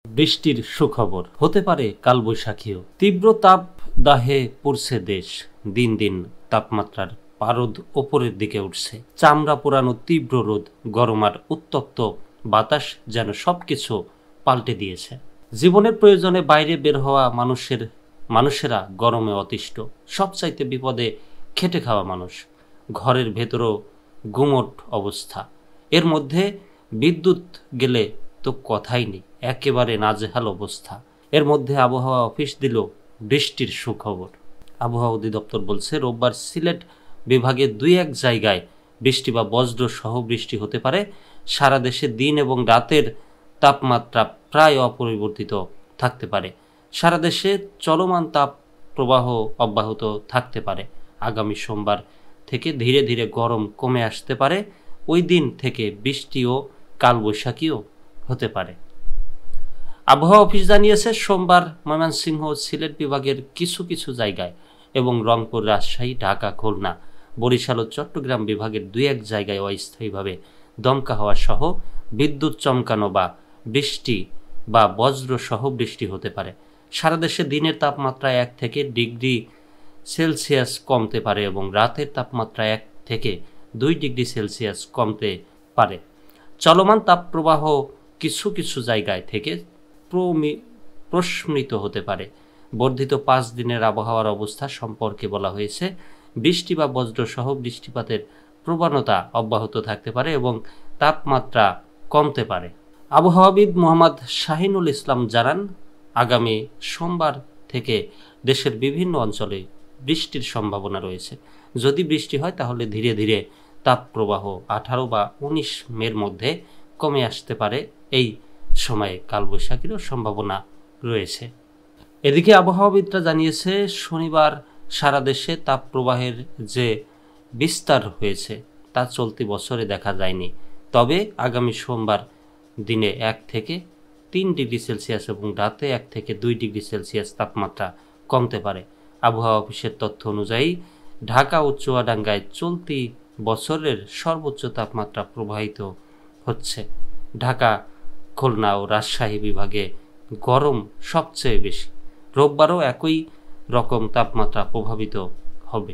বৃষ্টির সুখবর হতে পারে কালবৈশাখীও। তীব্র তাপ দাহে পুড়ছে দেশ, দিন দিন তাপমাত্রার পারদ ওপরের দিকে উঠছে। চামড়া পোড়ানো তীব্র রোদ, গরম আর উত্তপ্ত বাতাস যেন সবকিছু পাল্টে দিয়েছে। জীবনের প্রয়োজনে বাইরে বের হওয়া মানুষেরা গরমে অতিষ্ঠ। সবচাইতে বিপদে খেটে খাওয়া মানুষ, ঘরের ভেতরও গুমট অবস্থা। এর মধ্যে বিদ্যুৎ গেলে তো কথাই নেই, একেবারে নাজেহাল অবস্থা। এর মধ্যে আবহাওয়া অফিস দিল বৃষ্টির সুখবর। আবহাওয়া অধিদপ্তর বলছে রোববার সিলেট বিভাগের 2-1 জায়গায় বৃষ্টি বা বজ্র সহ বৃষ্টি হতে পারে। সারা দেশে দিন এবং রাতের তাপমাত্রা প্রায় অপরিবর্তিত থাকতে পারে। সারা দেশে চলমান তাপ প্রবাহ অব্যাহত থাকতে পারে। আগামী সোমবার থেকে ধীরে ধীরে গরম কমে আসতে পারে। ওই দিন থেকে বৃষ্টি ও কালবৈশাখীও হতে পারে। আবহাওয়া অফিস জানিয়েছে সোমবার ময়মনসিংহ ও সিলেট বিভাগের কিছু কিছু জায়গায় এবং রংপুর, রাজশাহী, ঢাকা, খুলনা, বরিশাল ও চট্টগ্রাম বিভাগের 2-1 জায়গায় অস্থায়ীভাবে দমকা হওয়া সহ বিদ্যুৎ চমকানো বা বৃষ্টি বা বজ্র সহ বৃষ্টি হতে পারে। সারা দেশে দিনের তাপমাত্রা 1 থেকে ডিগ্রি সেলসিয়াস কমতে পারে এবং রাতের তাপমাত্রা 1 থেকে 2 ডিগ্রি সেলসিয়াস কমতে পারে। চলমান তাপপ্রবাহ কিছু কিছু জায়গায় থেকে প্রশমিত হতে পারে। বর্ধিত 5 দিনের আবহাওয়ার অবস্থা সম্পর্কে বলা হয়েছে বৃষ্টি বা বজ্র সহ বৃষ্টিপাতের প্রবণতা অব্যাহত থাকতে পারে এবং তাপমাত্রা কমতে পারে। আবহাওয়াবিদ মোহাম্মদ শাহিনুল ইসলাম জানান, আগামী সোমবার থেকে দেশের বিভিন্ন অঞ্চলে বৃষ্টির সম্ভাবনা রয়েছে। যদি বৃষ্টি হয় তাহলে ধীরে ধীরে তাপপ্রবাহ 18 বা 19 মের মধ্যে কমে আসতে পারে। এই সময়ে কালবৈশাখীরও সম্ভাবনা রয়েছে। এদিকে আবহাওয়াবিদরা জানিয়েছে শনিবার সারা দেশে তাপপ্রবাহের যে বিস্তার হয়েছে তা চলতি বছরে দেখা যায়নি। তবে আগামী সোমবার দিনে 1 থেকে 3 ডিগ্রি সেলসিয়াস এবং রাতে 1 থেকে 2 ডিগ্রি সেলসিয়াস তাপমাত্রা কমতে পারে। আবহাওয়া অফিসের তথ্য অনুযায়ী ঢাকা ও চুয়াডাঙ্গায় চলতি বছরের সর্বোচ্চ তাপমাত্রা প্রবাহিত হচ্ছে। ঢাকা, খুলনা ও রাজশাহী বিভাগে গরম সবচেয়ে বেশি। রোববারও একই রকম তাপমাত্রা প্রভাবিত হবে।